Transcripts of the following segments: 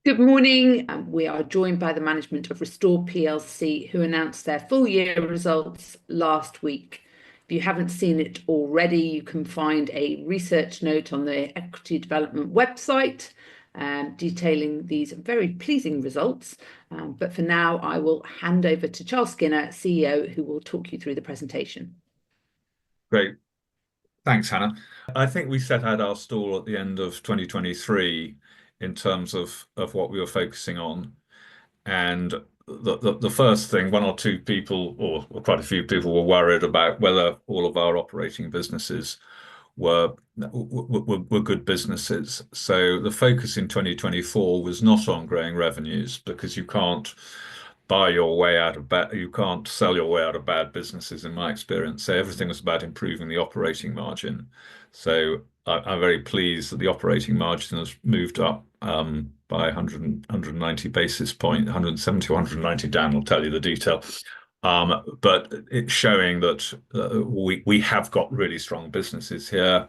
Good morning. We are joined by the management of Restore plc, who announced their full year results last week. If you haven't seen it already, you can find a research note on the Equity Development website detailing these very pleasing results. But for now, I will hand over to Charles Skinner, CEO, who will talk you through the presentation. Great. Thanks, Hannah. I think we set out our stall at the end of 2023 in terms of what we were focusing on. And the first thing, one or two people, or quite a few people, were worried about whether all of our operating businesses were good businesses. So the focus in 2024 was not on growing revenues, because you can't buy your way out of bad, you can't sell your way out of bad businesses, in my experience. So everything was about improving the operating margin. So I'm very pleased that the operating margin has moved up by 190 basis points, 170 or 190. Dan will tell you the detail. But it's showing that we have got really strong businesses here.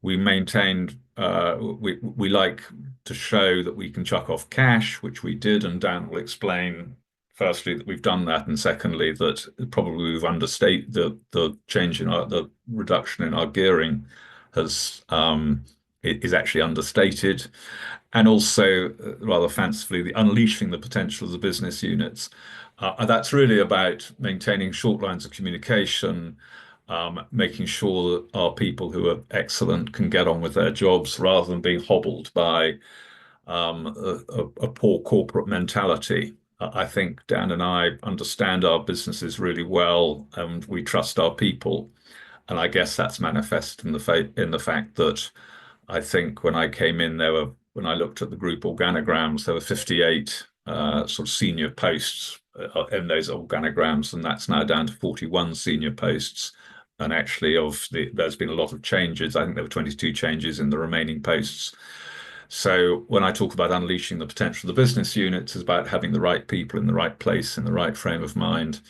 We maintained, we like to show that we can chuck off cash, which we did, and Dan will explain, firstly, that we've done that, and secondly, that probably we've understated the change in the reduction in our gearing is actually understated. And also, rather fancifully, the unleashing the potential of the business units. That's really about maintaining short lines of communication, making sure that our people who are excellent can get on with their jobs rather than being hobbled by a poor corporate mentality. I think Dan and I understand our businesses really well, and we trust our people. And I guess that's manifest in the fact that I think when I came in, when I looked at the group organograms, there were 58 sort of senior posts in those organograms, and that's now down to 41 senior posts. And actually, there's been a lot of changes. I think there were 22 changes in the remaining posts. So when I talk about unleashing the potential of the business units, it's about having the right people in the right place, in the right frame of mind.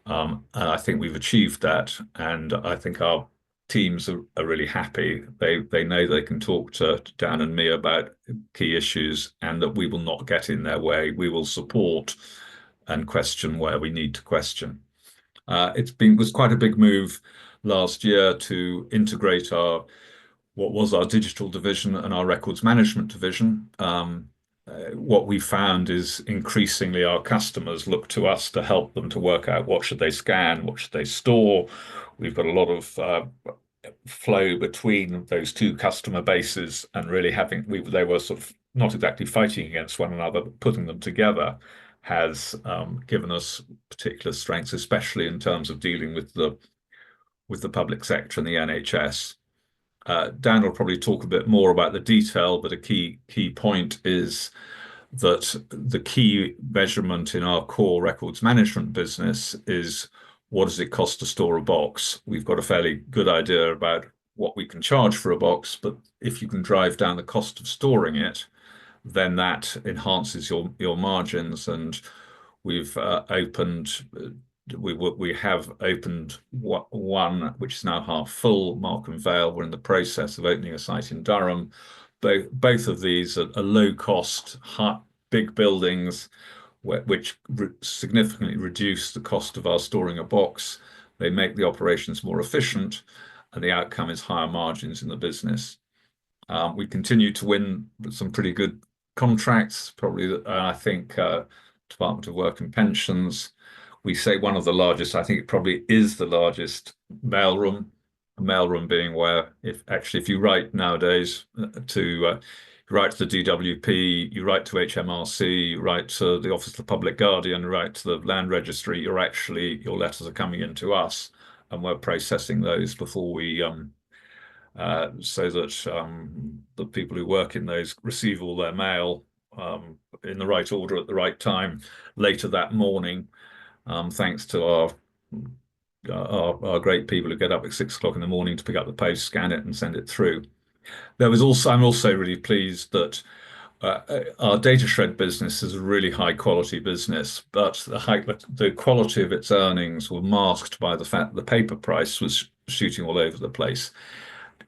And I think we've achieved that. And I think our teams are really happy. They know they can talk to Dan and me about key issues, and that we will not get in their way. We will support and question where we need to question. It was quite a big move last year to integrate what was our digital division and our records management division. What we found is increasingly our customers look to us to help them to work out what should they scan, what should they store. We've got a lot of flow between those two customer bases, and really they were sort of not exactly fighting against one another, but putting them together has given us particular strengths, especially in terms of dealing with the public sector and the NHS. Dan will probably talk a bit more about the detail, but a key point is that the key measurement in our core records management business is, what does it cost to store a box? We've got a fairly good idea about what we can charge for a box, but if you can drive down the cost of storing it, then that enhances your margins. And we have opened one, which is now half full, Markham Vale. We're in the process of opening a site in Durham. Both of these are low cost, big buildings, which significantly reduce the cost of our storing a box. They make the operations more efficient, and the outcome is higher margins in the business. We continue to win some pretty good contracts, probably, I think, Department of Work and Pensions. We say one of the largest, I think it probably is the largest mailroom. A mailroom being where, if you write nowadays you write to the DWP, you write to HMRC, you write to the Office of the Public Guardian, you write to the Land Registry, your letters are coming in to us, and we're processing those before we so that the people who work in those receive all their mail in the right order at the right time later that morning. Thanks to our great people who get up at 6 o'clock in the morning to pick up the post, scan it, and send it through. I'm also really pleased that our data shred business is a really high quality business, but the quality of its earnings were masked by the fact that the paper price was shooting all over the place.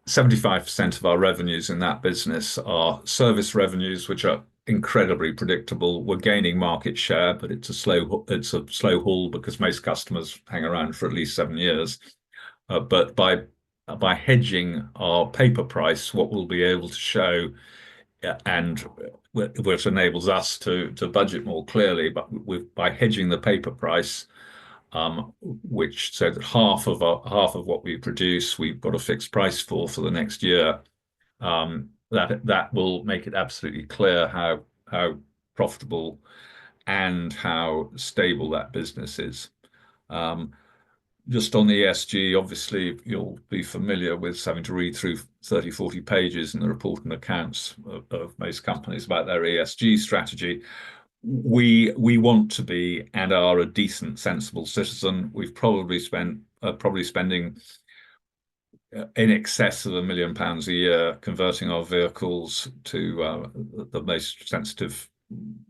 75% of our revenues in that business are service revenues, which are incredibly predictable. We're gaining market share, but it's a slow haul because most customers hang around for at least 7 years. But by hedging our paper price, what we'll be able to show, and which enables us to budget more clearly, but by hedging the paper price, which so that half of what we produce, we've got a fixed price for the next year. That will make it absolutely clear how profitable and how stable that business is. Just on the ESG, obviously, you'll be familiar with having to read through 30, 40 pages in the report and accounts of most companies about their ESG strategy. We want to be and are a decent, sensible citizen. We've probably spending in excess of £1 million a year converting our vehicles to the most sensitive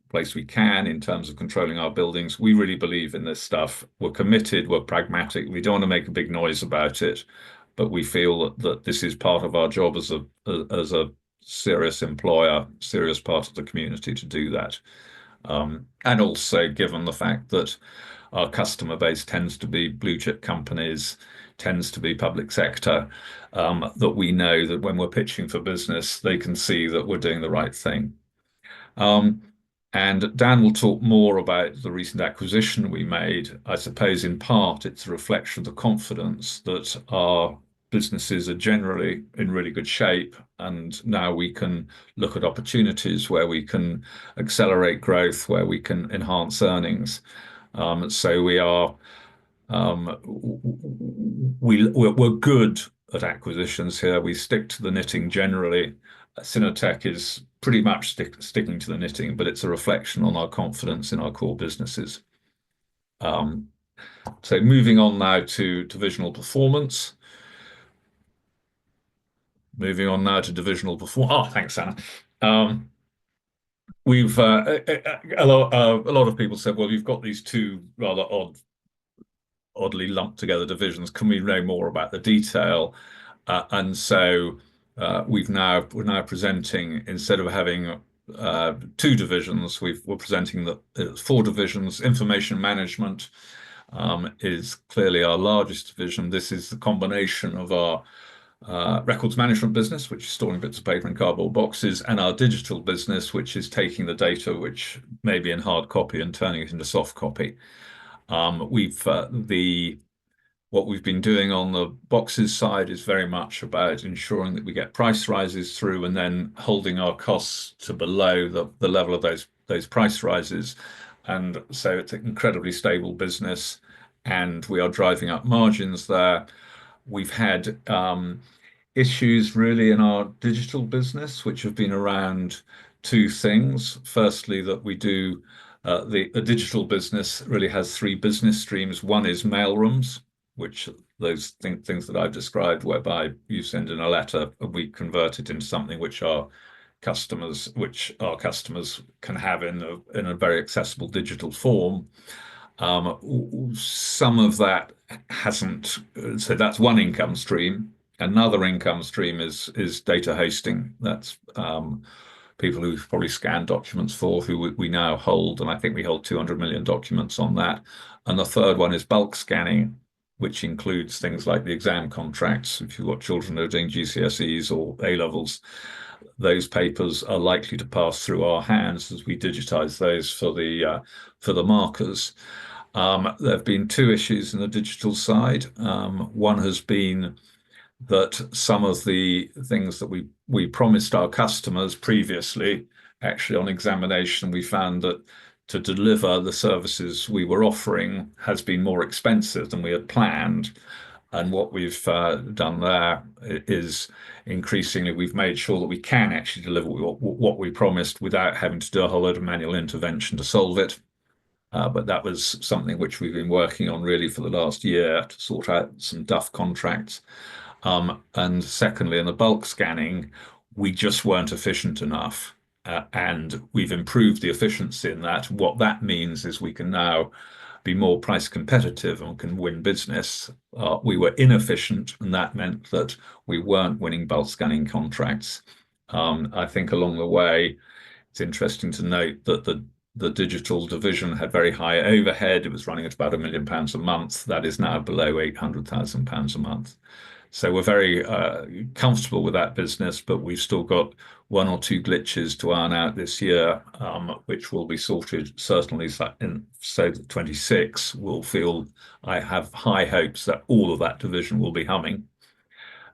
place we can in terms of controlling our buildings. We really believe in this stuff. We're committed, we're pragmatic. We don't want to make a big noise about it, but we feel that this is part of our job as a serious employer, serious part of the community to do that. And also given the fact that our customer base tends to be blue chip companies, tends to be public sector, that we know that when we're pitching for business, they can see that we're doing the right thing. And Dan will talk more about the recent acquisition we made. I suppose in part it's a reflection of the confidence that our businesses are generally in really good shape, and now we can look at opportunities where we can accelerate growth, where we can enhance earnings. So we're good at acquisitions here. We stick to the knitting generally. Synertec is pretty much sticking to the knitting, but it's a reflection on our confidence in our core businesses. So moving on now to divisional performance. Oh, thanks, Anna. We've a lot of people said, well, you've got these two rather oddly lumped together divisions. Can we know more about the detail? And so we're now presenting, instead of having two divisions, we're presenting the 4 divisions. Information management is clearly our largest division. This is the combination of our records management business, which is storing bits of paper in cardboard boxes, and our digital business, which is taking the data which may be in hard copy and turning it into soft copy. What we've been doing on the boxes side is very much about ensuring that we get price rises through and then holding our costs to below the level of those price rises. And so it's an incredibly stable business, and we are driving up margins there. We've had issues really in our digital business, which have been around 2 things. Firstly, that we do the digital business really has 3 business streams. One is mailrooms, which those things that I've described, whereby you send in a letter and we convert it into something which our customers can have in a very accessible digital form. Some of that hasn't, so that's one income stream. Another income stream is data hosting. That's people who probably scan documents for, who we now hold, and I think we hold 200 million documents on that. And the third one is bulk scanning, which includes things like the exam contracts. If you've got children who are doing GCSEs or A-levels, those papers are likely to pass through our hands as we digitize those for the markers. There have been 2 issues in the digital side. One has been that some of the things that we promised our customers previously, actually on examination, we found that to deliver the services we were offering has been more expensive than we had planned. And what we've done there is increasingly we've made sure that we can actually deliver what we promised without having to do a whole load of manual intervention to solve it. But that was something which we've been working on really for the last year to sort out some duff contracts. And secondly, in the bulk scanning, we just weren't efficient enough. And we've improved the efficiency in that. What that means is we can now be more price competitive and can win business. We were inefficient, and that meant that we weren't winning bulk scanning contracts. I think along the way, It's interesting to note that the digital division had very high overhead. It was running at about £1 million a month. That is now below £800,000 a month. So we're very comfortable with that business, but we've still got one or two glitches to iron out this year, which will be sorted certainly so that 26 will feel. I have high hopes that all of that division will be humming.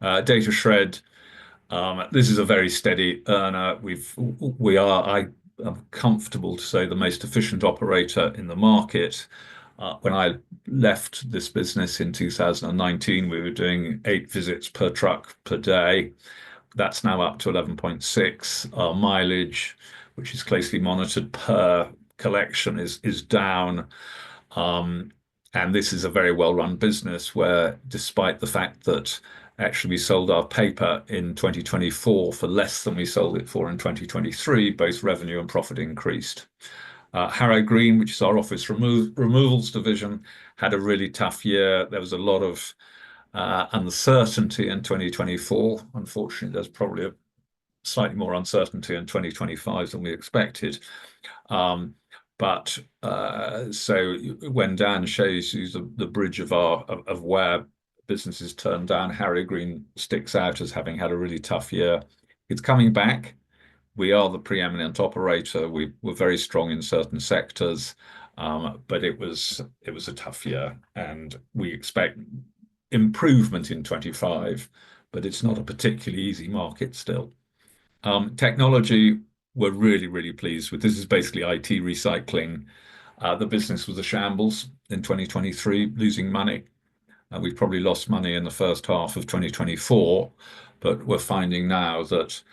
Data Shred. This is a very steady earner. I am comfortable to say the most efficient operator in the market. When I left this business in 2019, we were doing 8 visits per truck per day. That's now up to 11.6. Our mileage, which is closely monitored per collection, is down. And this is a very well-run business where, despite the fact that actually we sold our paper in 2024 for less than we sold it for in 2023, both revenue and profit increased. Harrow Green, which is our office removals division, had a really tough year. There was a lot of uncertainty in 2024. Unfortunately, there's probably a slightly more uncertainty in 2025 than we expected. So when Dan shows you the bridge of where businesses turned down, Harrow Green sticks out as having had a really tough year. It's coming back. We are the preeminent operator. We were very strong in certain sectors, but it was a tough year, and we expect improvement in 25, but it's not a particularly easy market still. Technology, we're really, really pleased with. This is basically IT recycling. The business was a shambles in 2023, losing money. We've probably lost money in the first half of 2024, but we're finding now that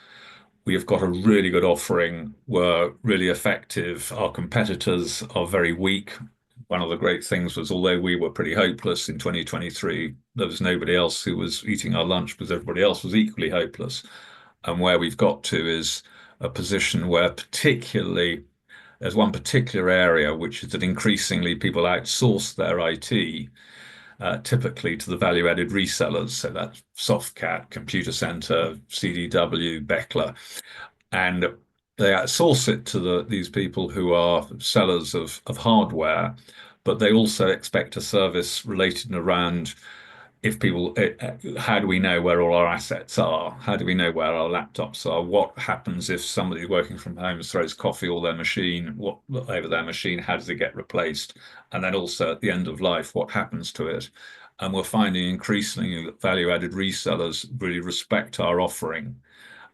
we have got a really good offering. We're really effective. Our competitors are very weak. One of the great things was, although we were pretty hopeless in 2023, there was nobody else who was eating our lunch because everybody else was equally hopeless. And where we've got to is a position where there's one particular area, which is that increasingly people outsource their IT, typically to the value-added resellers. So that's Softcat, Computer Center, CDW, Beckler. And they outsource it to these people who are sellers of hardware, but they also expect a service related around how do we know where all our assets are? How do we know where our laptops are? What happens if somebody working from home throws coffee over their machine? How does it get replaced? And then also at the end of life, what happens to it? And we're finding increasingly that value-added resellers really respect our offering.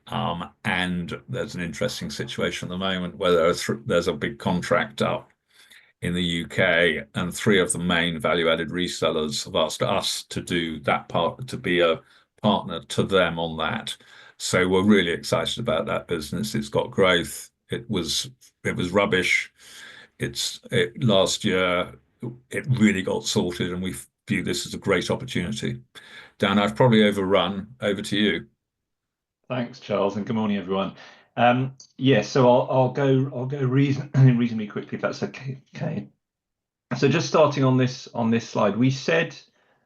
And there's an interesting situation at the moment where there's a big contract up in the UK, and 3 of the main value-added resellers have asked us to do that part, to be a partner to them on that. So we're really excited about that business. It's got growth. It was rubbish. Last year it really got sorted, and we view this as a great opportunity. Dan, I've probably overrun. Over to you. Thanks, Charles, and good morning, everyone. So I'll go reasonably quickly if that's okay. So just starting on this slide, we said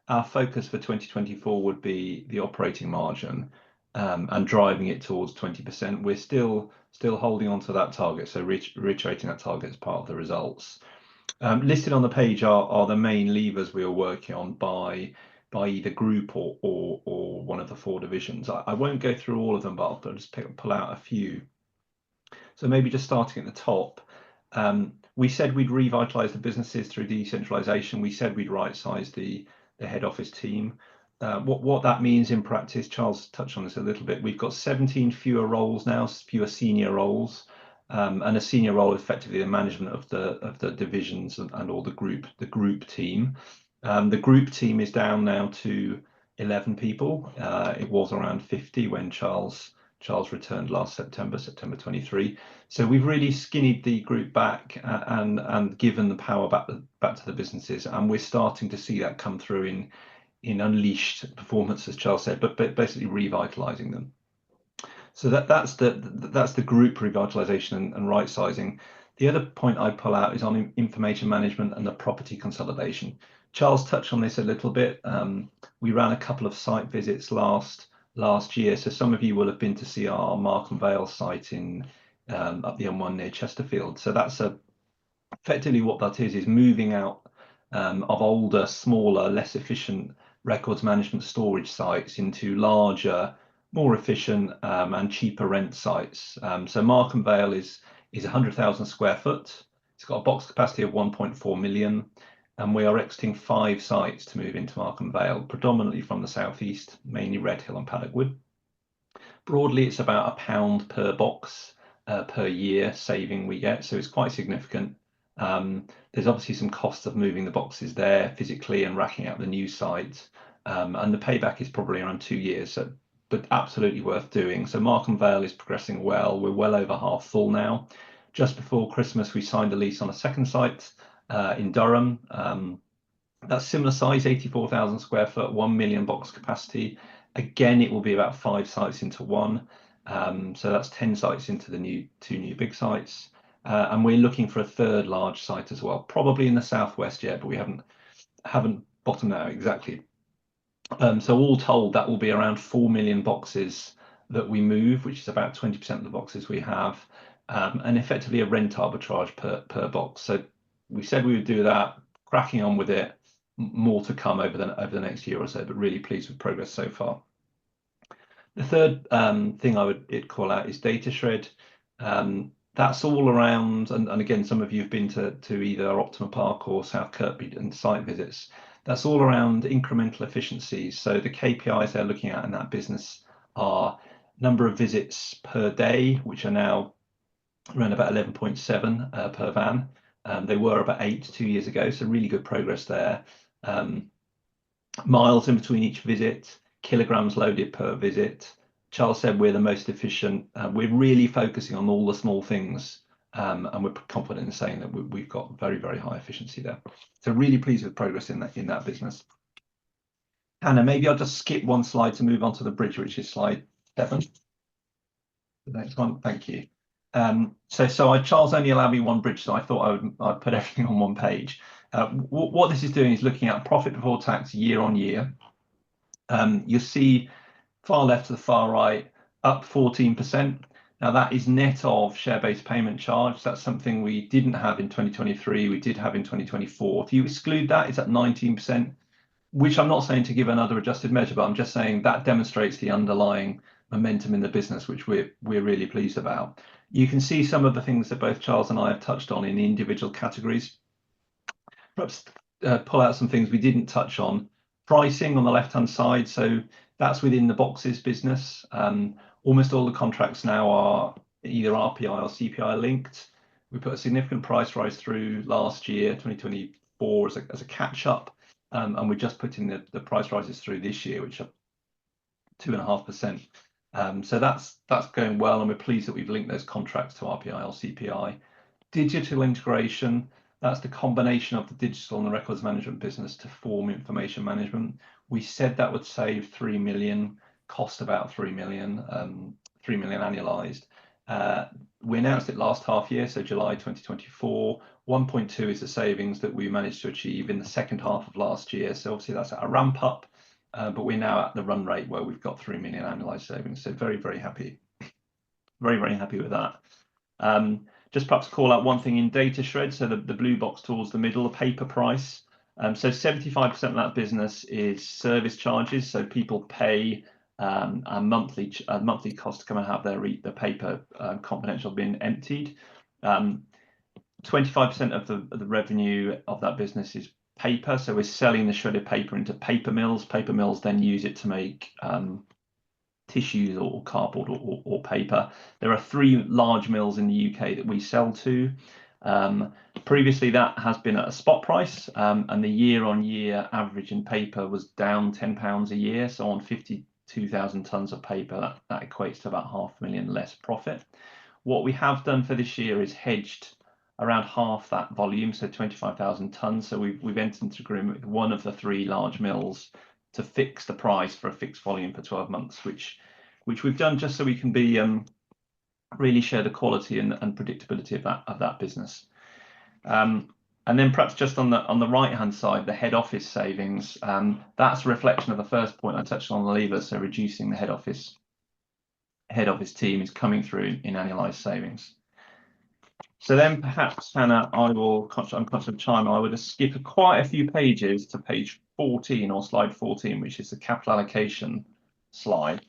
our focus for 2024 would be the operating margin and driving it towards 20%. We're still holding on to that target, so reiterating that target as part of the results. Listed on the page are the main levers we are working on by either group or one of the 4 divisions. I won't go through all of them, but I'll just pull out a few. So maybe just starting at the top, we said we'd revitalise the businesses through decentralisation. We said we'd right-size the head office team. What that means in practice, Charles touched on this a little bit. We've got 17 fewer roles now, fewer senior roles, and a senior role effectively the management of the divisions and all the group team. The group team is down now to 11 people. It was around 50 when Charles returned last September 23. So we've really skinnied the group back and given the power back to the businesses, and we're starting to see that come through in unleashed performance, as Charles said, but basically revitalizing them. So that's the group revitalization and right sizing. The other point I pull out is on information management and the property consolidation. Charles touched on this a little bit. We ran a couple of site visits last year, so some of you will have been to see our Markham Vale site in up the M1 near Chesterfield. So that's effectively what that is moving out of older, smaller, less efficient records management storage sites into larger, more efficient and cheaper rent sites. So Markham Vale is 100,000 square foot. It's got a box capacity of 1.4 million, and we are exiting 5 sites to move into Markham Vale, predominantly from the southeast, mainly Redhill and Paddock Wood. Broadly, it's about £1 per box per year saving we get, so it's quite significant. There's obviously some costs of moving the boxes there physically and racking out the new site, and the payback is probably around 2 years, so, but absolutely worth doing. So Markham Vale is progressing well. We're well over half full now. Just before Christmas, we signed a lease on a second site in Durham. That's similar size, 84,000 square foot, 1 million box capacity. Again, it will be about 5 sites into one. So that's 10 sites into the 2 new big sites. And we're looking for a third large site as well, probably in the southwest yet, but we haven't bottomed out exactly. So all told, that will be around 4 million boxes that we move, which is about 20% of the boxes we have, and effectively a rent arbitrage per box. So we said we would do that, cracking on with it. More to come over the next year or so, but really pleased with progress so far. The third thing I would call out is data shred. That's all around, and again, some of you have been to either Optima Park or South Kirkby and site visits. That's all around incremental efficiencies. So the KPIs they're looking at in that business are number of visits per day, which are now around about 11.7 per van. They were about 8 2 years ago, so really good progress there. Miles in between each visit, kilograms loaded per visit. Charles said we're the most efficient. We're really focusing on all the small things, and we're confident in saying that we've got very, very high efficiency there. So really pleased with progress in that business. Hannah, maybe I'll just skip one slide to move on to the bridge, which is slide 7. The next one, thank you. Charles only allowed me one bridge, so I thought I'd put everything on one page. What this is doing is looking at profit before tax year on year. You'll see far left to the far right, up 14%. Now that is net of share-based payment charge. That's something we didn't have in 2023, we did have in 2024. If you exclude that, it's at 19%, which I'm not saying to give another adjusted measure, but I'm just saying that demonstrates the underlying momentum in the business, which we're really pleased about. You can see some of the things that both Charles and I have touched on in the individual categories. Perhaps pull out some things we didn't touch on. Pricing on the left-hand side, so that's within the boxes business. Almost all the contracts now are either RPI or CPI linked. We put a significant price rise through last year, 2024, as a catch-up, and we're just putting the price rises through this year, which are 2.5%. So that's going well, and we're pleased that we've linked those contracts to RPI or CPI. Digital integration, that's the combination of the digital and the records management business to form information management. We said that would save 3 million, cost about 3 million, 3 million annualized. We announced it last half year, so July 2024. 1.2 is the savings that we managed to achieve in the second half of last year. So obviously that's a ramp up, but we're now at the run rate where we've got 3 million annualized savings. So very, very happy. Very, very happy with that. Just perhaps call out one thing in data shred. So the blue box towards the middle, the paper price. So 75% of that business is service charges. So people pay a monthly cost to come and have the paper confidential bin emptied. 25% of the revenue of that business is paper. So we're selling the shredded paper into paper mills. Paper mills then use it to make tissues or cardboard or paper. There are 3 large mills in the UK that we sell to. Previously, that has been at a spot price, and the year-on-year average in paper was down £10 a year. So on 52,000 tonnes of paper, that equates to about £500,000 less profit. What we have done for this year is hedged around half that volume, so 25,000 tonnes. So we've entered into agreement with one of the 3 large mills to fix the price for a fixed volume for 12 months, which we've done just so we can be really share the quality and predictability of that business. And then perhaps just on the right hand side, the head office savings, that's a reflection of the first point I touched on, the lever, so reducing the head office head office team is coming through in annualized savings. So then perhaps, Hannah, I'm conscious of time, I would just skip quite a few pages to page 14 or slide 14, which is the capital allocation slide.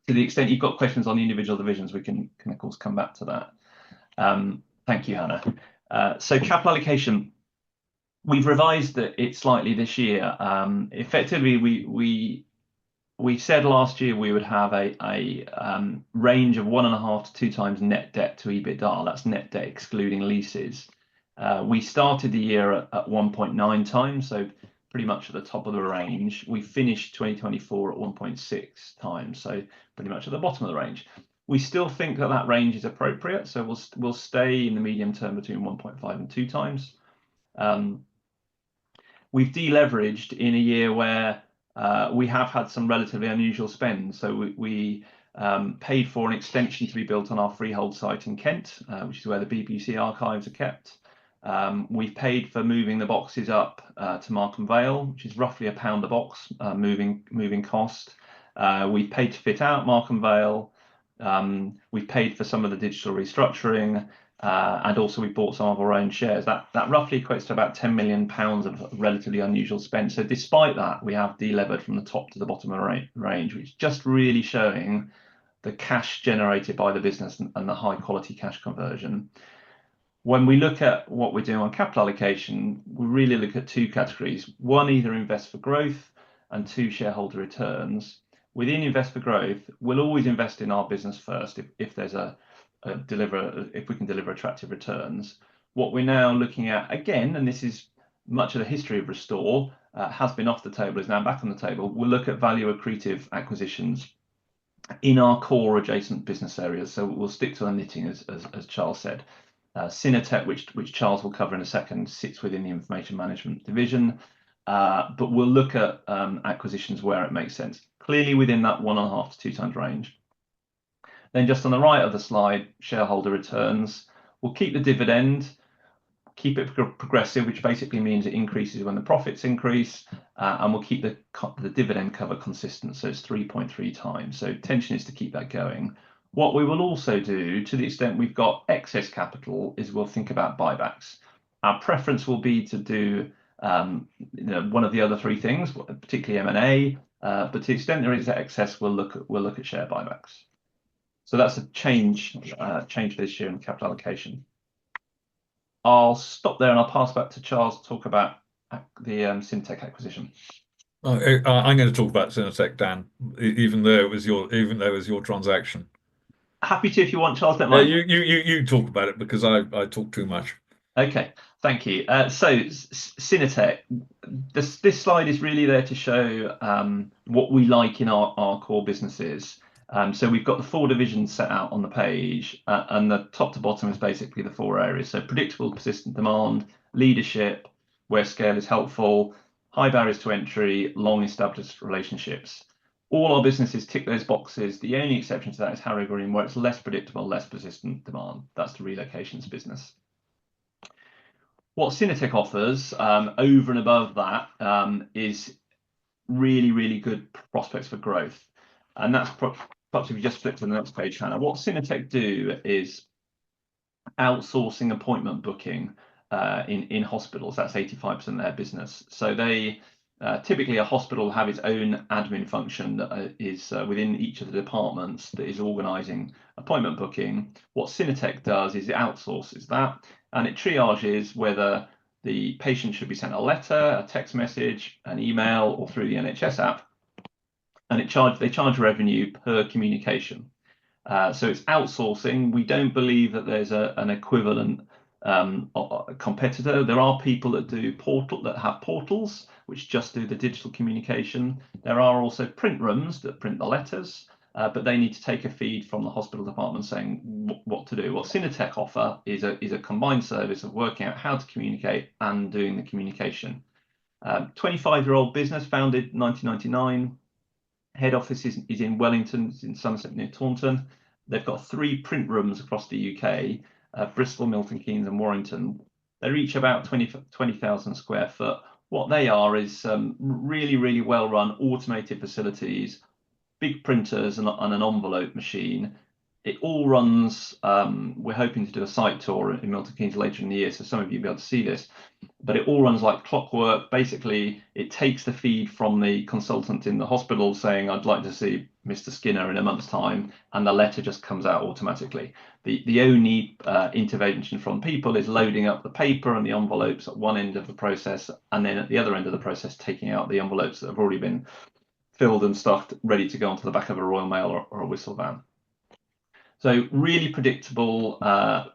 To the extent you've got questions on the individual divisions, we can of course come back to that. Thank you, Hannah. So capital allocation, we've revised it slightly this year. Effectively, we said last year we would have a range of 1.5 to 2 times net debt to EBITDA. That's net debt excluding leases. We started the year at 1.9 times, so pretty much at the top of the range. We finished 2024 at 1.6 times, so pretty much at the bottom of the range. We still think that that range is appropriate, so we'll stay in the medium term between 1.5 and 2 times. We've deleveraged in a year where we have had some relatively unusual spend. So we paid for an extension to be built on our freehold site in Kent, which is where the BBC archives are kept. We've paid for moving the boxes up to Markham Vale, which is roughly £1 a box moving cost. We've paid to fit out Markham Vale. We've paid for some of the digital restructuring, and also we bought some of our own shares. That roughly equates to about £10 million of relatively unusual spend. So despite that, we have delevered from the top to the bottom of the range, which is just really showing the cash generated by the business and the high quality cash conversion. When we look at what we're doing on capital allocation, we really look at 2 categories. One, either invest for growth, and 2, shareholder returns. Within invest for growth, we'll always invest in our business first if there's if we can deliver attractive returns. What we're now looking at again, and this is much of the history of Restore, has been off the table, is now back on the table. We'll look at value accretive acquisitions in our core adjacent business areas. So we'll stick to the knitting, as Charles said. Synertec, which Charles will cover in a second, sits within the information management division, but we'll look at acquisitions where it makes sense, clearly within that 1.5 to 2 times range. Then just on the right of the slide, shareholder returns. We'll keep the dividend, keep it progressive, which basically means it increases when the profits increase, and we'll keep the dividend cover consistent, so it's 3.3 times. So intention is to keep that going. What we will also do, to the extent we've got excess capital, is we'll think about buybacks. Our preference will be to do one of the other 3 things, particularly M&A, but to the extent there is excess, we'll look at share buybacks. So that's a change this year in capital allocation. I'll stop there and I'll pass back to Charles to talk about the Synertec acquisition. I'm going to talk about Synertec, Dan, even though it was your transaction. Happy to if you want, Charles. Don't mind. You talk about it because I talk too much. Okay, thank you. So Synertec, this slide is really there to show what we like in our core businesses. So we've got the 4 divisions set out on the page, and the top to bottom is basically the 4 areas. So predictable, persistent demand, leadership, where scale is helpful, high barriers to entry, long established relationships. All our businesses tick those boxes. The only exception to that is Harrow Green, where it's less predictable, less persistent demand. That's the relocations business. What Synertec offers over and above that is really, really good prospects for growth. And that's perhaps if you just flip to the next page, Hannah. What Synertec do is outsourcing appointment booking in hospitals. That's 85% of their business. So they typically, a hospital will have its own admin function that is within each of the departments that is organising appointment booking. What Synertec does is it outsources that, and it triages whether the patient should be sent a letter, a text message, an email, or through the NHS app. And they charge revenue per communication. So it's outsourcing. We don't believe that there's an equivalent competitor. There are people that have portals which just do the digital communication. There are also print rooms that print the letters, but they need to take a feed from the hospital department saying what to do. What Synertec offer is a combined service of working out how to communicate and doing the communication. 25-year-old business, founded 1999. Head office is in Wellington, in Somerset near Taunton. They've got 3 print rooms across the UK, Bristol, Milton Keynes and Warrington. They're each about 20,000 square foot. What they are is really, really well run automated facilities, big printers and an envelope machine. It all runs, we're hoping to do a site tour in Milton Keynes later in the year, so some of you will be able to see this, but it all runs like clockwork. Basically, it takes the feed from the consultant in the hospital saying, I'd like to see Mr. Skinner in a month's time, and the letter just comes out automatically. The only intervention from people is loading up the paper and the envelopes at one end of the process, and then at the other end of the process, taking out the envelopes that have already been filled and stuffed, ready to go onto the back of a Royal Mail or a Whistle van. So really predictable,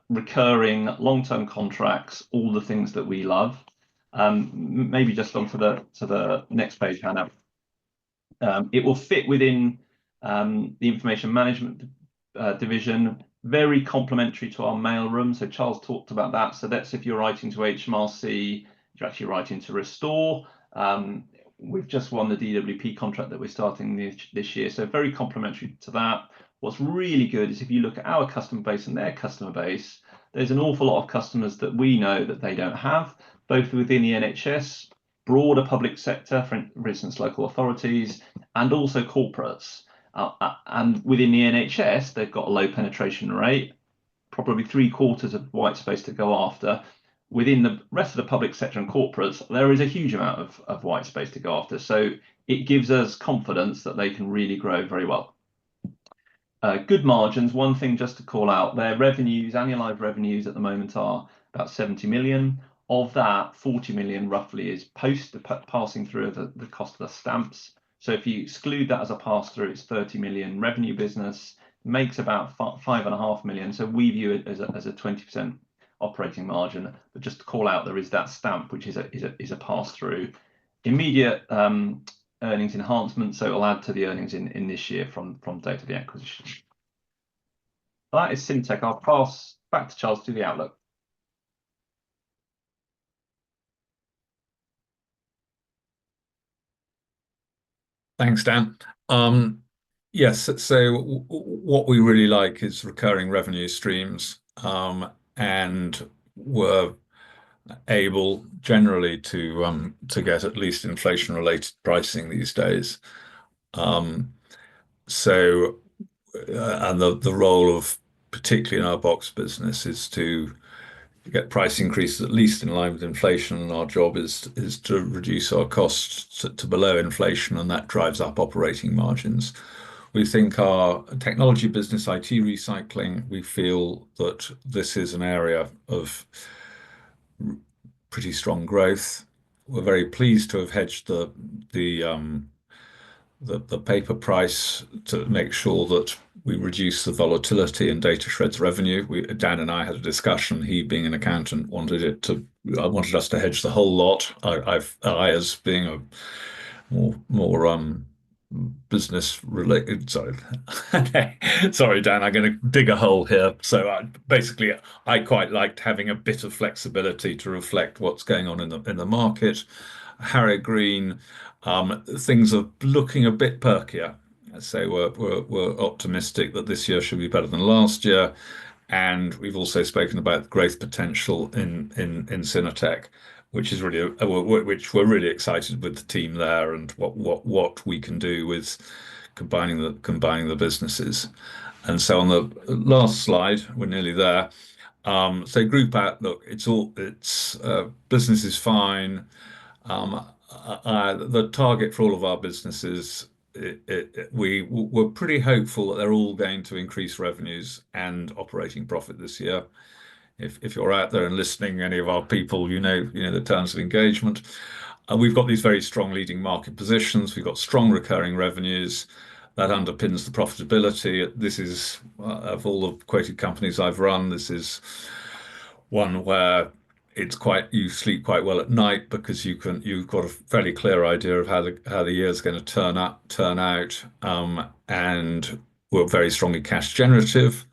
recurring, long-term contracts, all the things that we love. Maybe just on to the next page, Hannah. It will fit within the information management division, very complementary to our mailroom. So Charles talked about that. So that's if you're writing to HMRC, you're actually writing to Restore. We've just won the DWP contract that we're starting this year, so very complementary to that. What's really good is if you look at our customer base and their customer base, there's an awful lot of customers that we know that they don't have, both within the NHS, broader public sector, for instance, local authorities, and also corporates. And within the NHS, they've got a low penetration rate, probably 3/4 of white space to go after. Within the rest of the public sector and corporates, there is a huge amount of white space to go after. So it gives us confidence that they can really grow very well. Good margins. One thing just to call out, their revenues, annualized revenues at the moment are about 70 million. Of that, 40 million roughly is passing through the cost of the stamps. So if you exclude that as a pass through, it's 30 million revenue business, makes about 5.5 million. So we view it as a 20% operating margin. But just to call out, there is that stamp, which is a pass through. Immediate earnings enhancement, so it'll add to the earnings in this year from date of the acquisition. That is Synertec. I'll pass back to Charles to the outlook. Thanks, Dan. Yes, so what we really like is recurring revenue streams, and we're able generally to get at least inflation-related pricing these days. And the role of, particularly in our box business, is to get price increases at least in line with inflation, and our job is to reduce our costs to below inflation, and that drives up operating margins. We think our technology business, IT recycling, we feel that this is an area of pretty strong growth. We're very pleased to have hedged the paper price to make sure that we reduce the volatility in Datashred's revenue. Dan and I had a discussion. He, being an accountant, wanted us to hedge the whole lot. I as being a more business related. Sorry, sorry, Dan. I'm going to dig a hole here. So basically, I quite liked having a bit of flexibility to reflect what's going on in the market. Harrow Green, things are looking a bit perkier. So we're optimistic that this year should be better than last year, and we've also spoken about the growth potential in Synertec, which is really which we're really excited with the team there and what we can do with combining the businesses. And so on the last slide, we're nearly there. So group outlook, business is fine. The target for all of our businesses, we're pretty hopeful that they're all going to increase revenues and operating profit this year. If you're out there and listening, any of our people, you know the terms of engagement. We've got these very strong leading market positions. We've got strong recurring revenues that underpins the profitability. This is, of all the quoted companies I've run, this is one where you sleep quite well at night because you've got a fairly clear idea of how the year's going to turn out, and we're very strongly cash generative.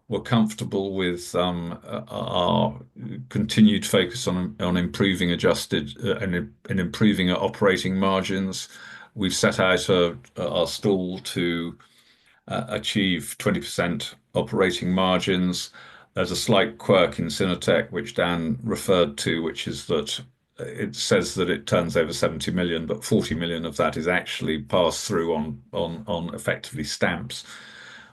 We're comfortable with our continued focus on improving adjusted and improving our operating margins. We've set out our stall to achieve 20% operating margins. There's a slight quirk in Synertec, which Dan referred to, which is that it says that it turns over 70 million, but 40 million of that is actually passed through on effectively stamps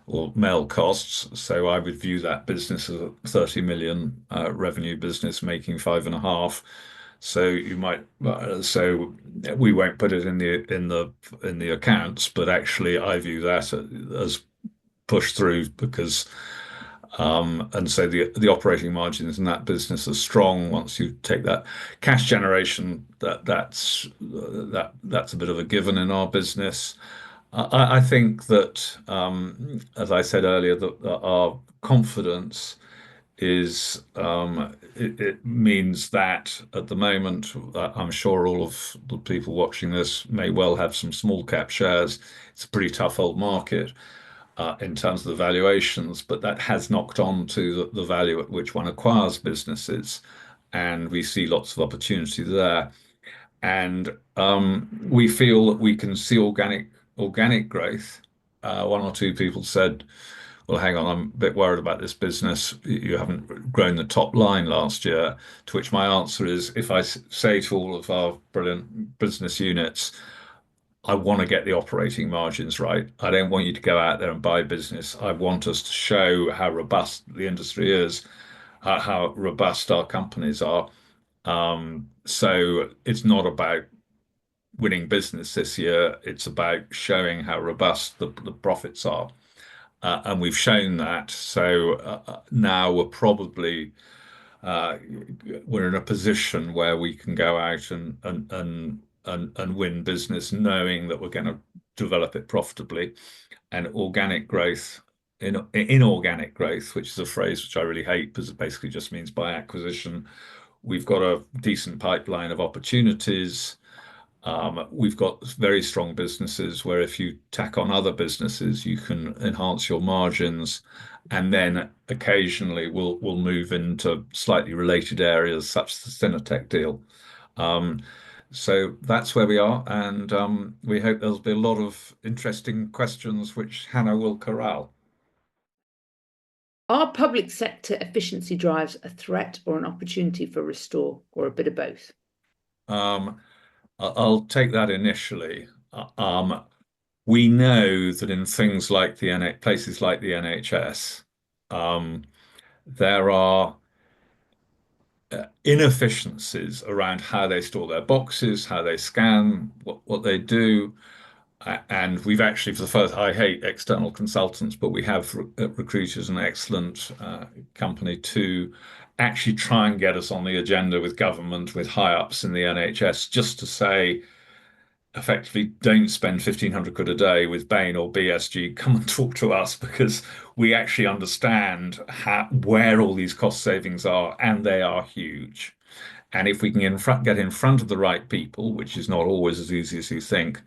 or mail costs. So I would view that business as a 30 million revenue business making 5.5. So you might, so we won't put it in the accounts, but actually I view that as push through because and so the operating margins in that business are strong once you take that cash generation. That's a bit of a given in our business. I think that, as I said earlier, that our confidence is it means that at the moment, I'm sure all of the people watching this may well have some small cap shares. It's a pretty tough old market in terms of the valuations, but that has knocked on to the value at which one acquires businesses, and we see lots of opportunity there. And we feel that we can see organic growth. One or two people said, "Well, hang on, I'm a bit worried about this business. You haven't grown the top line last year." To which my answer is, if I say to all of our brilliant business units, I want to get the operating margins right. I don't want you to go out there and buy business. I want us to show how robust the industry is, how robust our companies are. So it's not about winning business this year. It's about showing how robust the profits are. And we've shown that. So now we're in a position where we can go out and win business, knowing that we're going to develop it profitably. And inorganic growth, which is a phrase which I really hate because it basically just means by acquisition. We've got a decent pipeline of opportunities. We've got very strong businesses where if you tack on other businesses, you can enhance your margins. And then occasionally we'll move into slightly related areas, such as the Synertec deal. So that's where we are. And we hope there'll be a lot of interesting questions, which Hannah will corral. Are public sector efficiency drives a threat or an opportunity for Restore, or a bit of both? I'll take that initially. We know that in things like places like the NHS, there are inefficiencies around how they store their boxes, how they scan, what they do. And we've actually, for the first, I hate external consultants, but we have recruited an excellent company to actually try and get us on the agenda with government, with high ups in the NHS, just to say, effectively, don't spend 1,500 quid a day with Bain or BSG. Come and talk to us because we actually understand where all these cost savings are, and they are huge. And if we can get in front of the right people, which is not always as easy as you think,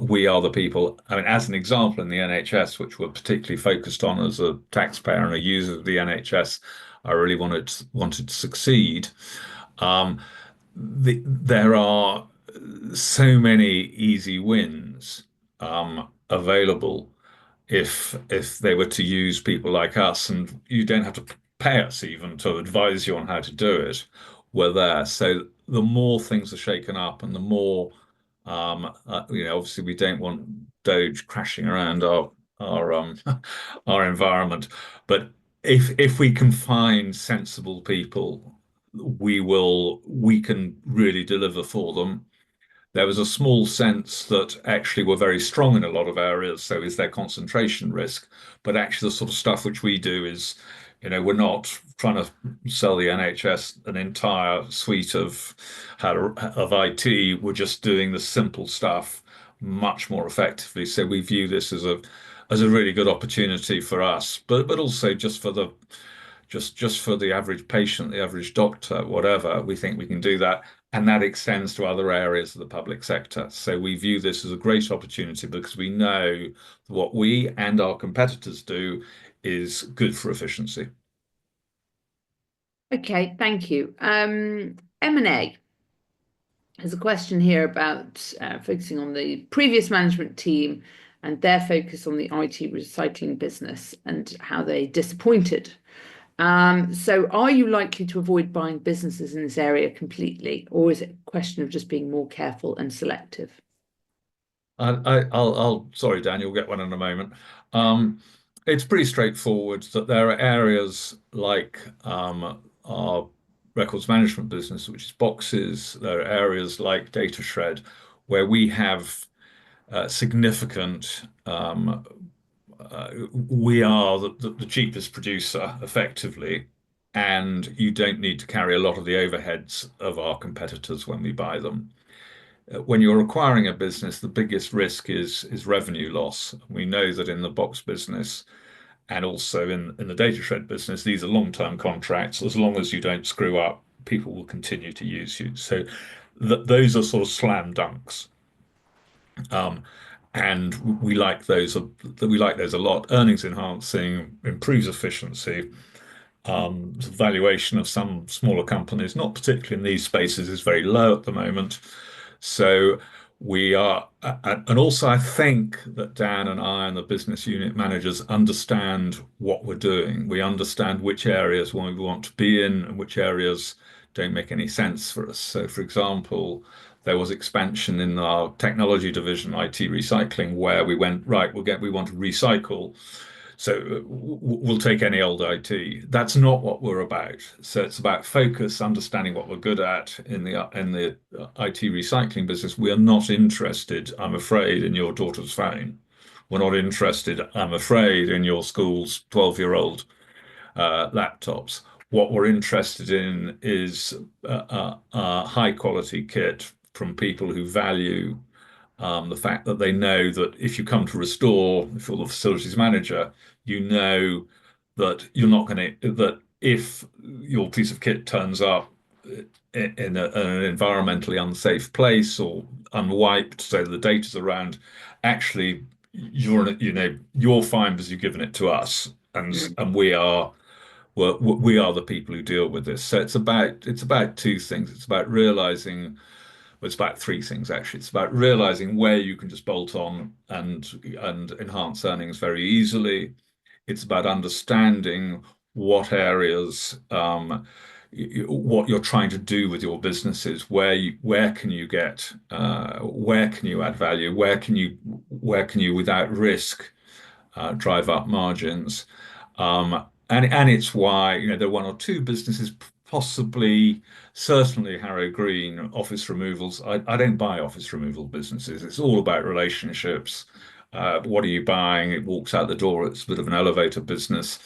we are the people. I mean, as an example, in the NHS, which we're particularly focused on as a taxpayer and a user of the NHS, I really wanted to succeed. There are so many easy wins available if they were to use people like us, and you don't have to pay us even to advise you on how to do it. We're there. So the more things are shaken up, and the more obviously we don't want Doge crashing around our our environment, but if we can find sensible people, we can really deliver for them. There was a small sense that actually we're very strong in a lot of areas, so is there concentration risk? But actually the sort of stuff which we do is, we're not trying to sell the NHS an entire suite of IT. We're just doing the simple stuff much more effectively. So we view this as a really good opportunity for us, but also just for the average patient, the average doctor, whatever. We think we can do that. And that extends to other areas of the public sector. So we view this as a great opportunity because we know what we and our competitors do is good for efficiency. Okay, thank you. M&A. There's a question here about focusing on the previous management team and their focus on the IT recycling business and how they disappointed. So are you likely to avoid buying businesses in this area completely, or is it a question of just being more careful and selective? Sorry, Dan, you'll get one in a moment. It's pretty straightforward that there are areas like our records management business, which is boxes. There are areas like data shred where we have significant we are the cheapest producer effectively, and you don't need to carry a lot of the overheads of our competitors when we buy them. When you're acquiring a business, the biggest risk is revenue loss. We know that in the box business and also in the data shred business, these are long-term contracts. As long as you don't screw up, people will continue to use you. So those are sort of slam dunks. And we like those. We like those a lot. Earnings enhancing, improves efficiency. The valuation of some smaller companies, not particularly in these spaces, is very low at the moment. So we are, and also I think that Dan and I and the business unit managers understand what we're doing. We understand which areas we want to be in and which areas don't make any sense for us. So, for example, there was expansion in our technology division, IT recycling, where we went, right, we want to recycle. So we'll take any old IT. That's not what we're about. So it's about focus, understanding what we're good at in the IT recycling business. We are not interested, I'm afraid, in your daughter's phone. We're not interested, I'm afraid, in your school's 12-year-old laptops. What we're interested in is high quality kit from people who value the fact that they know that if you come to restore, if you're the facilities manager, you know that you're not going to, that if your piece of kit turns up in an environmentally unsafe place or unwiped, so the data's around, actually you're fine because you've given it to us, and we are the people who deal with this. So it's about two things. It's about realizing well, it's about three things actually. It's about realizing where you can just bolt on and enhance earnings very easily. It's about understanding what areas, what you're trying to do with your businesses, where can you get, where can you add value, where can you without risk drive up margins. And it's why, there are one or two businesses, possibly, certainly Harrow Green, office removals. I don't buy office removal businesses. It's all about relationships. What are you buying? It walks out the door. It's a bit of an elevator business.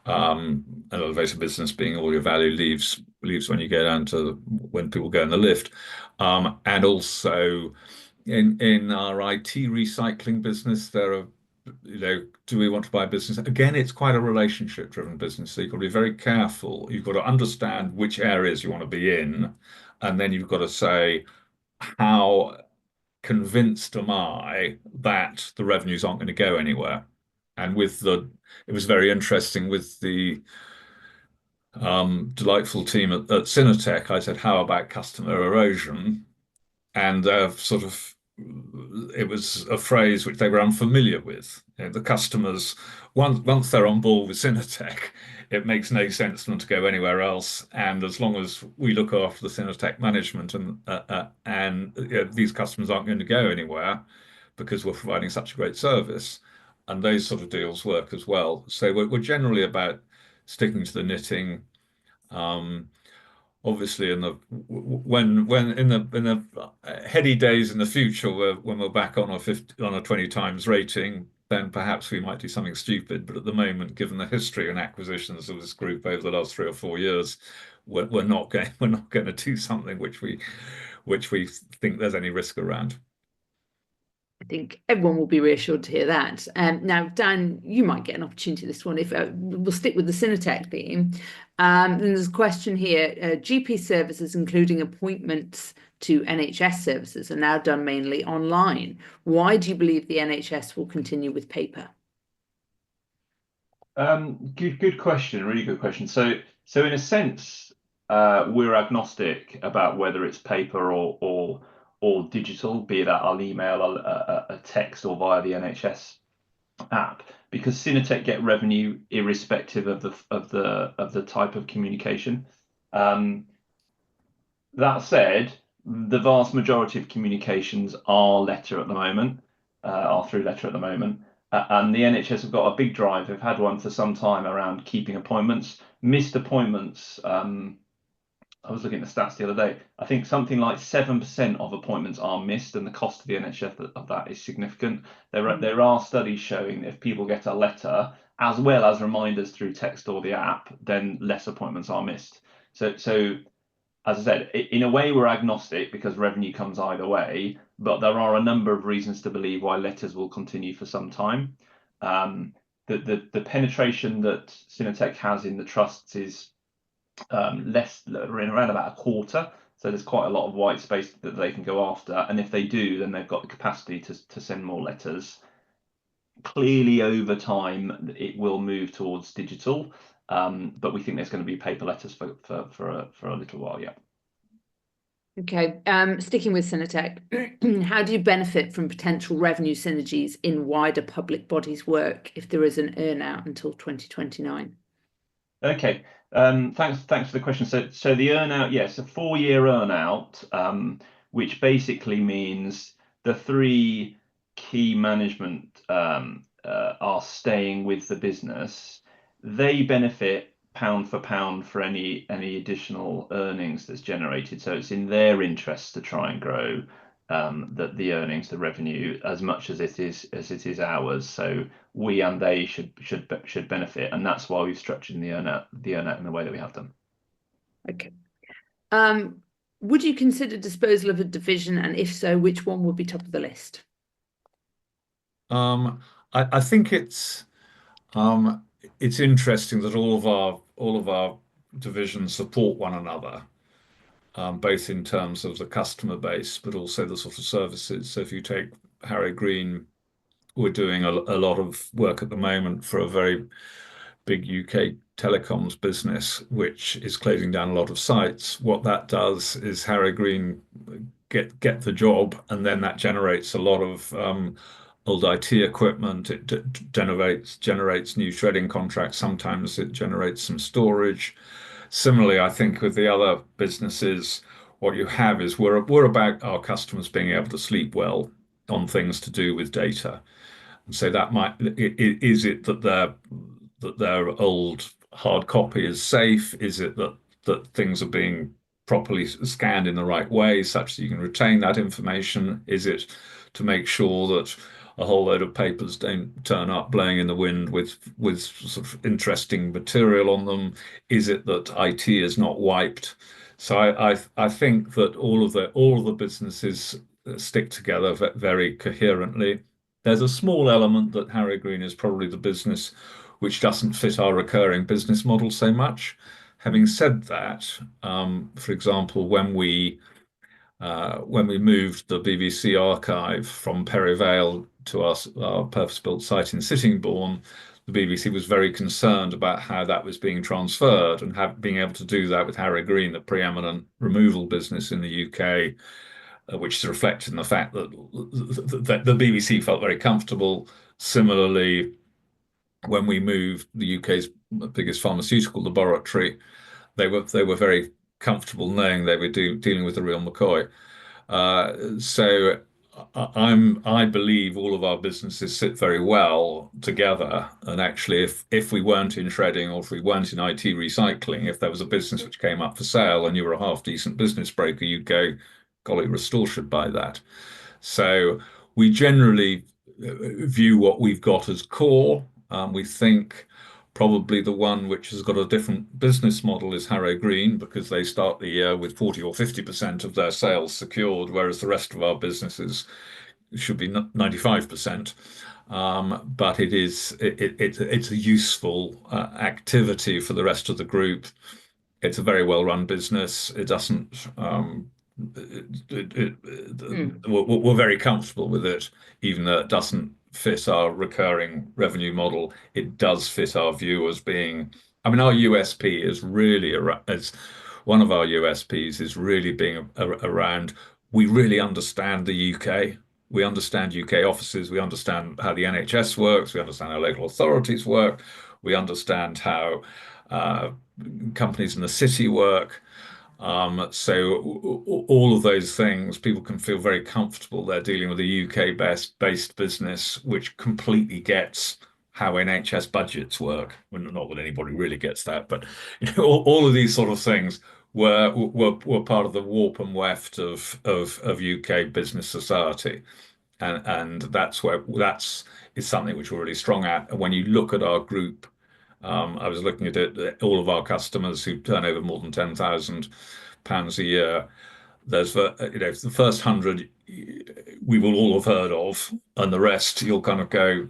An elevator business being all your value leaves when you go down to when people go in the lift. And also in our IT recycling business, there are do we want to buy a business? Again, it's quite a relationship-driven business, so you've got to be very careful. You've got to understand which areas you want to be in, and then you've got to say, how convinced am I that the revenues aren't going to go anywhere? And it was very interesting with the delightful team at Synertec. I said, how about customer erosion? And it was a phrase which they were unfamiliar with. The customers, once they're on board with Synertec, it makes no sense for them to go anywhere else. And as long as we look after the Synertec management and these customers aren't going to go anywhere because we're providing such a great service, and those sort of deals work as well. So we're generally about sticking to the knitting. Obviously, when in the heady days in the future, when we're back on a 20 times rating, then perhaps we might do something stupid. But at the moment, given the history and acquisitions of this group over the last 3 or 4 years, we're not going to do something which we think there's any risk around. I think everyone will be reassured to hear that. Now, Dan, you might get an opportunity this one if we'll stick with the Synertec theme. And there's a question here. GP services, including appointments to NHS services, are now done mainly online. Why do you believe the NHS will continue with paper? Good question. Really good question. So in a sense, we're agnostic about whether it's paper or digital, be that I'll email, a text, or via the NHS app. because Synertec get revenue irrespective of the type of communication. That said, the vast majority of communications are letter at the moment, are through letter at the moment. And the NHS have got a big drive. They've had one for some time around keeping appointments. Missed appointments, I was looking at the stats the other day. I think something like 7% of appointments are missed, and the cost of the NHS of that is significant. There are studies showing that if people get a letter as well as reminders through text or the app, then less appointments are missed. So as I said, in a way, we're agnostic because revenue comes either way, but there are a number of reasons to believe why letters will continue for some time. The penetration that Synertec has in the trusts is around about a quarter. So there's quite a lot of white space that they can go after. And if they do, then they've got the capacity to send more letters. Clearly, over time, it will move towards digital. But we think there's going to be paper letters for a little while, yeah. Okay, sticking with Synertec, how do you benefit from potential revenue synergies in wider public bodies work if there is an earn-out until 2029? Okay, thanks for the question. So the earn-out, yes, a 4-year earn-out, which basically means the 3 key management are staying with the business. They benefit pound for pound for any additional earnings that's generated. So it's in their interest to try and grow the earnings, the revenue, as much as it is ours. So we and they should benefit, and that's why we've structured the earn-out in the way that we have done. Okay. Would you consider disposal of a division, and if so, which one would be top of the list? I think it's interesting that all of our divisions support one another, both in terms of the customer base, but also the sort of services. So if you take Harry Green, we're doing a lot of work at the moment for a very big UK telecoms business, which is closing down a lot of sites. What that does is Harry Green get the job, and then that generates a lot of old IT equipment. It generates new shredding contracts. Sometimes it generates some storage. Similarly, I think with the other businesses, what you have is we're about our customers being able to sleep well on things to do with data. And so that is it that their old hard copy is safe? Is it that things are being properly scanned in the right way such that you can retain that information? Is it to make sure that a whole load of papers don't turn up blowing in the wind with sort of interesting material on them? Is it that IT is not wiped? So I think that all of the businesses stick together very coherently. There's a small element that Harry Green is probably the business which doesn't fit our recurring business model so much. Having said that, for example, when we moved the BBC archive from Perivale to our purpose-built site in Sittingbourne, the BBC was very concerned about how that was being transferred, and being able to do that with Harry Green, the preeminent removal business in the UK, which is reflected in the fact that the BBC felt very comfortable. Similarly, when we moved the UK's biggest pharmaceutical laboratory, they were very comfortable knowing they were dealing with the real McCoy. So I believe all of our businesses sit very well together. And actually, if we weren't in shredding, or if we weren't in IT recycling, if there was a business which came up for sale and you were a half decent business broker, you'd go, golly, Restore should buy that. So we generally view what we've got as core. We think probably the one which has got a different business model is Harrow Green, because they start the year with 40 or 50% of their sales secured, whereas the rest of our businesses should be 95%. But it's a useful activity for the rest of the group. It's a very well run business. It doesn't. We're very comfortable with it, even though it doesn't fit our recurring revenue model. It does fit our view as being. I mean, our USP is really as one of our USPs is really being around. We really understand the UK. We understand UK offices. We understand how the NHS works. We understand how local authorities work. We understand how companies in the city work. So all of those things, people can feel very comfortable they're dealing with a UK-based business, which completely gets how NHS budgets work. Well, not that anybody really gets that, but all of these sort of things were part of the warp and weft of UK business society, and that's is something which we're really strong at. And when you look at our group, I was looking at it, all of our customers who turn over more than £10,000 a year. There's the first 100 we will all have heard of, and the rest you'll kind of go,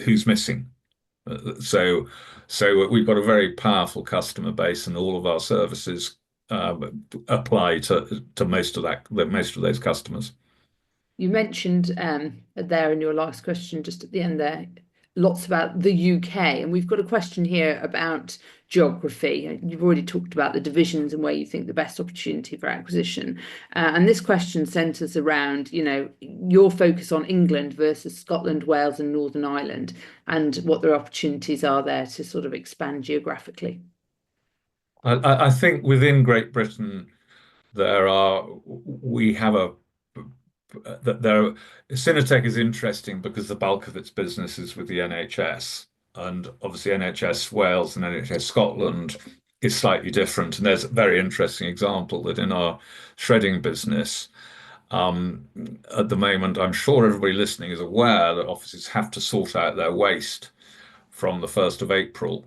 who's missing? So, so we've got a very powerful customer base, and all of our services apply to most of those customers. You mentioned there in your last question, just at the end there, lots about the UK, and we've got a question here about geography. You've already talked about the divisions and where you think the best opportunity for acquisition. And this question centres around, your focus on England versus Scotland, Wales, and Northern Ireland, and what their opportunities are there to sort of expand geographically. I think within Great Britain, Synertec is interesting because the bulk of its business is with the NHS, and obviously NHS Wales and NHS Scotland is slightly different. And there's a very interesting example that in our shredding business, at the moment, I'm sure everybody listening is aware that offices have to sort out their waste from the 1st of April.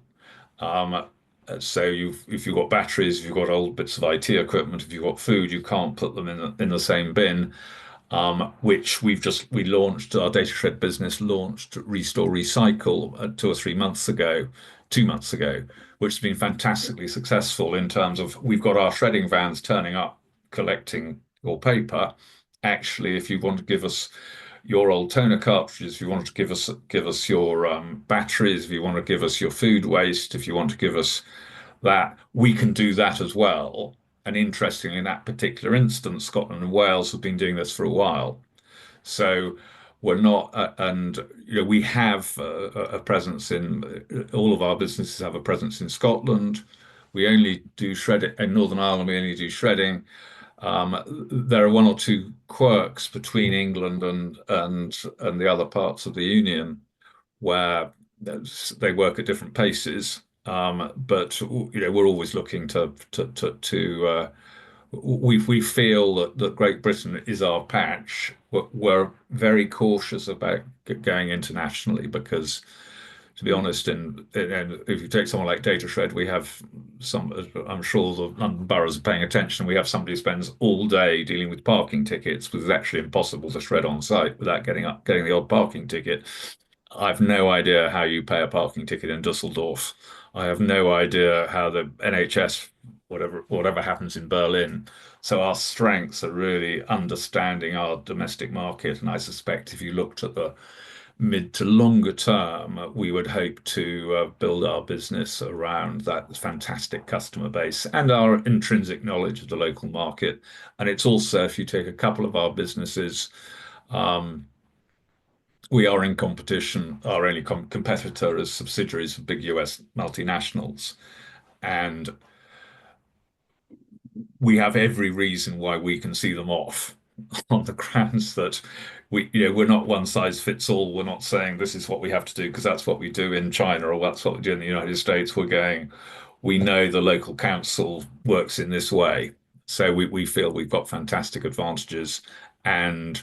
So if you've got batteries, if you've got old bits of IT equipment, if you've got food, you can't put them in the same bin. Which we launched, our data shred business launched Restore Recycle 2 months ago, which has been fantastically successful in terms of we've got our shredding vans turning up collecting your paper. Actually, if you want to give us your old toner cartridges, if you want to give us your batteries, if you want to give us your food waste, if you want to give us that, we can do that as well. And interestingly, in that particular instance, Scotland and Wales have been doing this for a while. So we're not, we have a presence all of our businesses have a presence in Scotland. We only do shredding in Northern Ireland. We only do shredding. There are one or two quirks between England and the other parts of the Union where they work at different paces. But we're always looking we feel that Great Britain is our patch. We're very cautious about going internationally because, to be honest, if you take someone like Data Shred, we have I'm sure the London boroughs are paying attention. We have somebody who spends all day dealing with parking tickets, because it's actually impossible to shred on site without getting the odd parking ticket. I've no idea how you pay a parking ticket in Dusseldorf. I have no idea how the NHS, whatever happens in Berlin. So our strengths are really understanding our domestic market. And I suspect if you looked at the mid to longer term, we would hope to build our business around that fantastic customer base and our intrinsic knowledge of the local market. And it's also, if you take a couple of our businesses, we are in competition. Our only competitor is subsidiaries of big US multinationals. And we have every reason why we can see them off on the grounds that we're not one size fits all. We're not saying this is what we have to do because that's what we do in China or that's what we do in the United States. We know the local council works in this way. So we feel we've got fantastic advantages. And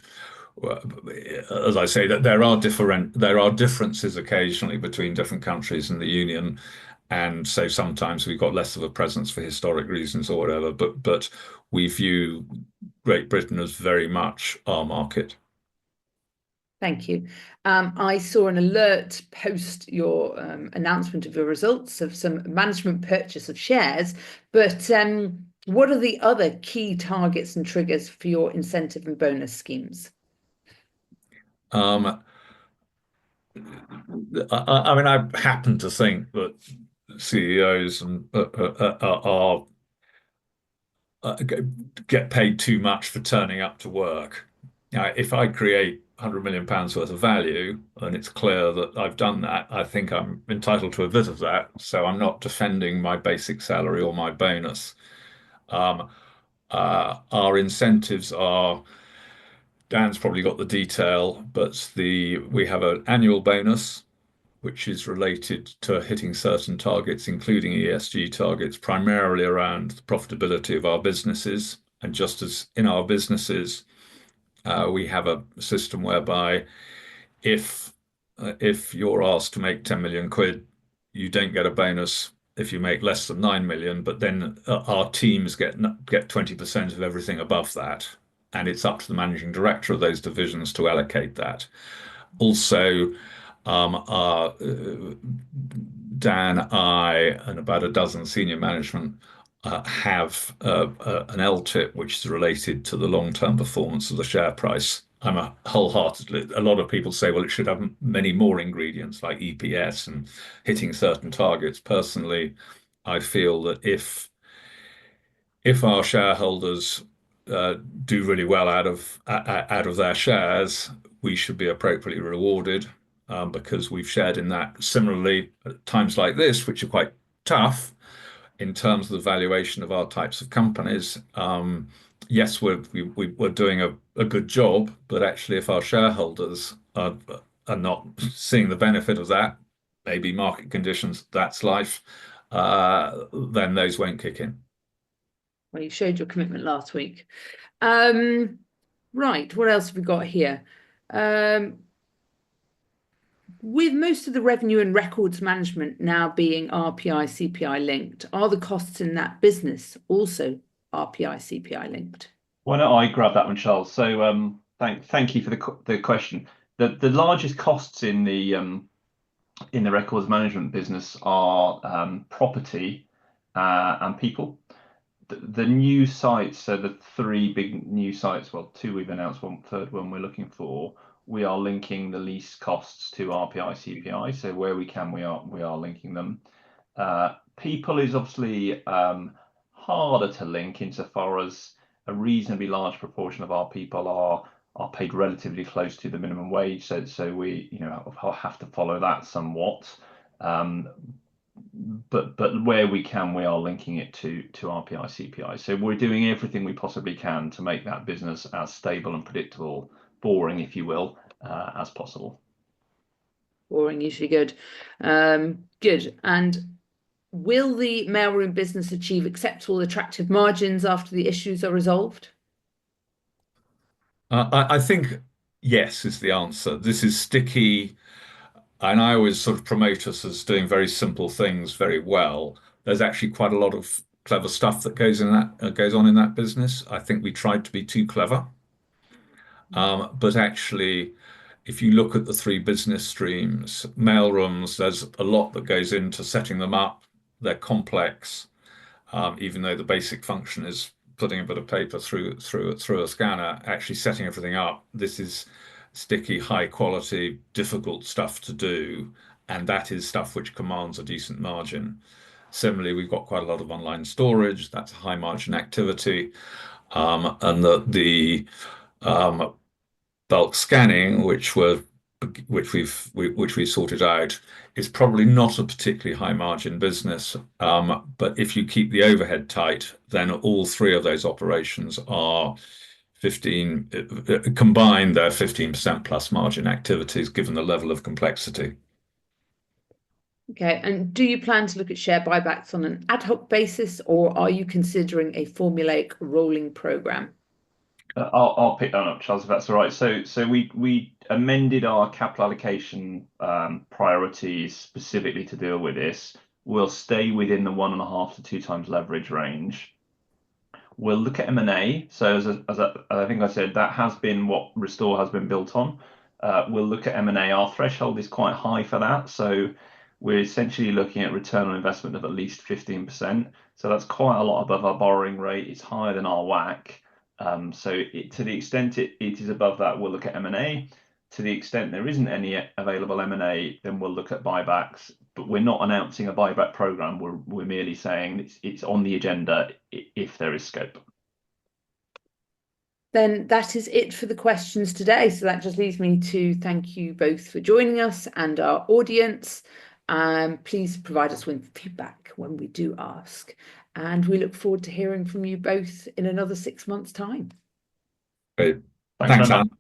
as I say, that there are differences occasionally between different countries in the Union, and so sometimes we've got less of a presence for historic reasons or whatever. But we view Great Britain as very much our market. Thank you. I saw an alert post your announcement of your results of some management purchase of shares, but what are the other key targets and triggers for your incentive and bonus schemes? I mean, I happen to think that CEOs get paid too much for turning up to work. if I create £100 million worth of value and it's clear that I've done that, I think I'm entitled to a bit of that. So I'm not defending my basic salary or my bonus. Um, our incentives are, Dan's probably got the detail, but we have an annual bonus which is related to hitting certain targets, including ESG targets, primarily around the profitability of our businesses. And just as in our businesses, we have a system whereby if if you're asked to make 10 million quid, you don't get a bonus if you make less than 9 million, but then our teams get 20% of everything above that. And it's up to the managing director of those divisions to allocate that. Also, Dan, I, and about a dozen senior management have an LTIP which is related to the long-term performance of the share price. I'm a wholeheartedly, a lot of people say, well, it should have many more ingredients like EPS and hitting certain targets. Personally, I feel that if our shareholders do really well out of their shares, we should be appropriately rewarded because we've shared in that. Similarly, at times like this, which are quite tough in terms of the valuation of our types of companies. Yes, we're doing a good job, but actually, if our shareholders are not seeing the benefit of that, maybe market conditions, that's life, then those won't kick in. Well, you showed your commitment last week. Right, what else have we got here? With most of the revenue and records management now being RPI, CPI linked, are the costs in that business also RPI, CPI linked? Why don't I grab that one, Charles? So thank you for the question. The largest costs in the records management business are property and people. The new sites, so the three big new sites, well, two we've announced, one third one we're looking for. We are linking the lease costs to RPI, CPI. So where we can, we are linking them. People is obviously harder to link insofar as a reasonably large proportion of our people are paid relatively close to the minimum wage. So we have to follow that somewhat. But where we can, we are linking it to RPI, CPI. So we're doing everything we possibly can to make that business as stable and predictable, boring, if you will, as possible. Boring, usually good. Good. And will the mailroom business achieve acceptable, attractive margins after the issues are resolved? I think yes is the answer. This is sticky. And I always sort of promote us as doing very simple things very well. There's actually quite a lot of clever stuff that goes on in that business. I think we tried to be too clever. But actually, if you look at the three business streams, mailrooms, there's a lot that goes into setting them up. They're complex, even though the basic function is putting a bit of paper through a scanner. Actually, setting everything up. This is sticky, high quality, difficult stuff to do, and that is stuff which commands a decent margin. Similarly, we've got quite a lot of online storage. That's a high margin activity, and the bulk scanning, which we sorted out, is probably not a particularly high margin business. But if you keep the overhead tight, then all three of those operations are 15 combined, they're 15% plus margin activities, given the level of complexity. Okay, and do you plan to look at share buybacks on an ad hoc basis, or are you considering a formulaic rolling program? I'll pick that up, Charles, if that's all right. So we amended our capital allocation priorities specifically to deal with this. We'll stay within the 1.5 to 2 times leverage range. We'll look at M&A. So as I think I said, that has been what Restore has been built on. We'll look at M&A. Our threshold is quite high for that. So we're essentially looking at return on investment of at least 15%. So that's quite a lot above our borrowing rate. It's higher than our WACC. So to the extent it is above that, we'll look at M&A. To the extent there isn't any available M&A, then we'll look at buybacks. But we're not announcing a buyback program. We're merely saying it's on the agenda if there is scope. Then that is it for the questions today. So that just leaves me to thank you both for joining us and our audience. Please provide us with feedback when we do ask. And we look forward to hearing from you both in another 6 months' time. Great. Thanks Thanks, very Anna. much.